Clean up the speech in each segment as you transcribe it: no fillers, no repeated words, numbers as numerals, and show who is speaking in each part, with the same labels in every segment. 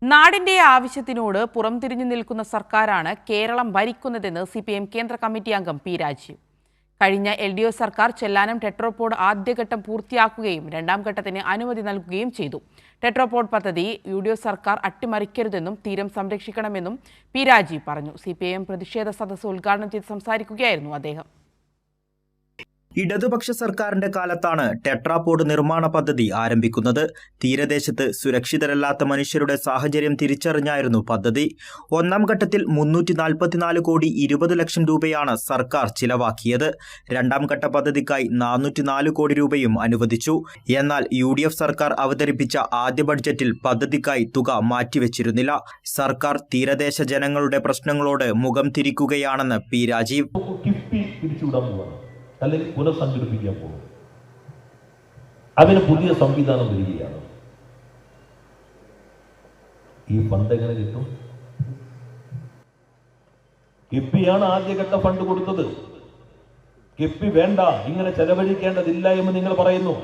Speaker 1: നാടിന്റെ ആവശ്യത്തിനോട് പുറംതിരിഞ്ഞു നിൽക്കുന്ന സർക്കാരാണ് കേരളം ഭരിക്കുന്നതെന്ന് CPM കേന്ദ്ര കമ്മിറ്റി അംഗം പി രാജീവ്. കഴിഞ്ഞ LDF സർക്കാർ ചെല്ലാനം ടെട്രോപോഡ് ആദ്യഘട്ടം പൂർത്തിയാക്കുകയും രണ്ടാം ഘട്ടത്തിന് അനുമതി നൽകുകയും ചെയ്തു. ടെട്രോപോഡ് പദ്ധതി UDF സർക്കാർ അട്ടിമറിക്കരുതെന്നും തീരം സംരക്ഷിക്കണമെന്നും പി രാജീവ് പറഞ്ഞു. CPM പ്രതിഷേധ സദസ്സ് ഉദ്ഘാടനം ചെയ്ത് സംസാരിക്കുകയായിരുന്നു അദ്ദേഹം.
Speaker 2: ഇടതുപക്ഷ സർക്കാരിന്റെ കാലത്താണ് ടെട്രാപോഡ് നിർമ്മാണ പദ്ധതി ആരംഭിക്കുന്നത്. തീരദേശത്ത് സുരക്ഷിതരല്ലാത്ത മനുഷ്യരുടെ സാഹചര്യം തിരിച്ചറിഞ്ഞായിരുന്നു പദ്ധതി. ഒന്നാം ഘട്ടത്തിൽ 344 കോടി 20 ലക്ഷം രൂപയാണ് സർക്കാർ ചിലവാക്കിയത്. രണ്ടാം ഘട്ട പദ്ധതിക്കായി 404 കോടി രൂപയും അനുവദിച്ചു. എന്നാൽ UDF സർക്കാർ അവതരിപ്പിച്ച ആദ്യ ബഡ്ജറ്റിൽ പദ്ധതിക്കായി തുക മാറ്റിവെച്ചിരുന്നില്ല. സർക്കാർ തീരദേശ ജനങ്ങളുടെ പ്രശ്നങ്ങളോട് മുഖം തിരിക്കുകയാണെന്ന് പി രാജീവ്.
Speaker 3: അല്ലെങ്കിൽ പുനഃസംഘടിപ്പിക്കാൻ പോകും. അതിന് പുതിയ സംവിധാനം വരികയാണ്. ഈ ഫണ്ട് എങ്ങനെ കിട്ടും? കിഫ്ബിയാണ് ആദ്യഘട്ട ഫണ്ട് കൊടുത്തത്. കിഫ്ബി വേണ്ട, ഇങ്ങനെ ചെലവഴിക്കേണ്ടതില്ല എന്ന് നിങ്ങൾ പറയുന്നു.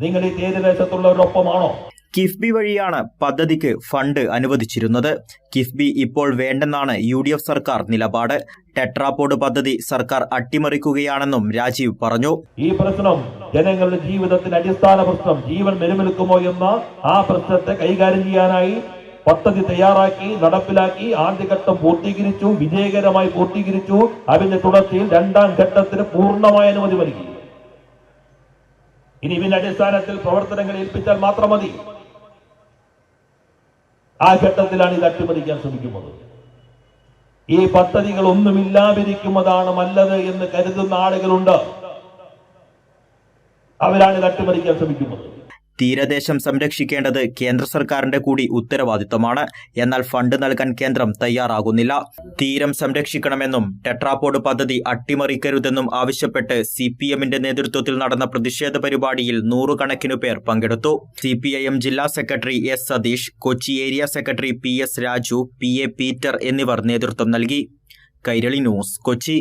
Speaker 3: നിങ്ങൾ ഈ തീരദേശത്തുള്ളവരൊപ്പമാണോ?
Speaker 2: കിഫ്ബി വഴിയാണ് പദ്ധതിക്ക് ഫണ്ട് അനുവദിച്ചിരുന്നത്. കിഫ്ബി ഇപ്പോൾ വേണ്ടെന്നാണ് UDF സർക്കാർ നിലപാട്. ടെട്രാപോഡ് പദ്ധതി സർക്കാർ അട്ടിമറിക്കുകയാണെന്നും രാജീവ് പറഞ്ഞു.
Speaker 3: ഈ പ്രശ്നം ജനങ്ങളുടെ ജീവിതത്തിന്റെ അടിസ്ഥാന പ്രശ്നം, ജീവൻ നിലനിൽക്കുമോ എന്ന ആ പ്രശ്നത്തെ കൈകാര്യം ചെയ്യാനായി പദ്ധതി തയ്യാറാക്കി നടപ്പിലാക്കി ആദ്യഘട്ടം പൂർത്തീകരിച്ചു, വിജയകരമായി പൂർത്തീകരിച്ചു. അതിന്റെ തുടർച്ചയിൽ രണ്ടാം ഘട്ടത്തിന് പൂർണ്ണമായ അനുമതി നൽകി. ഇനി ഇതിന്റെ അടിസ്ഥാനത്തിൽ പ്രവർത്തനങ്ങൾ ഏൽപ്പിച്ചാൽ മാത്രം മതി. ആ ഘട്ടത്തിലാണ് ഇത് അട്ടിമറിക്കാൻ ശ്രമിക്കുന്നത്. ഈ പദ്ധതികൾ ഒന്നുമില്ലാതിരിക്കുന്നതാണ് നല്ലത് എന്ന് കരുതുന്ന ആളുകളുണ്ട്. അവരാണ് ഇത് അട്ടിമറിക്കാൻ ശ്രമിക്കുന്നത്.
Speaker 2: തീരദേശം സംരക്ഷിക്കേണ്ടത് കേന്ദ്ര സർക്കാരിന്റെ കൂടി ഉത്തരവാദിത്തമാണ്. എന്നാൽ ഫണ്ട് നൽകാൻ കേന്ദ്രം തയ്യാറാകുന്നില്ല. തീരം സംരക്ഷിക്കണമെന്നും ടെട്രാപോഡ് പദ്ധതി അട്ടിമറിക്കരുതെന്നും ആവശ്യപ്പെട്ട് CPMന്റെ നേതൃത്വത്തിൽ നടന്ന പ്രതിഷേധ പരിപാടിയിൽ 100 കണക്കിനു പേർ പങ്കെടുത്തു. CPIM ജില്ലാ secretary S Satheesh, Kochi area secretary PS Raju, PA Peter എന്നിവർ നേതൃത്വം നൽകി. കൈരളി ന്യൂസ്, കൊച്ചി.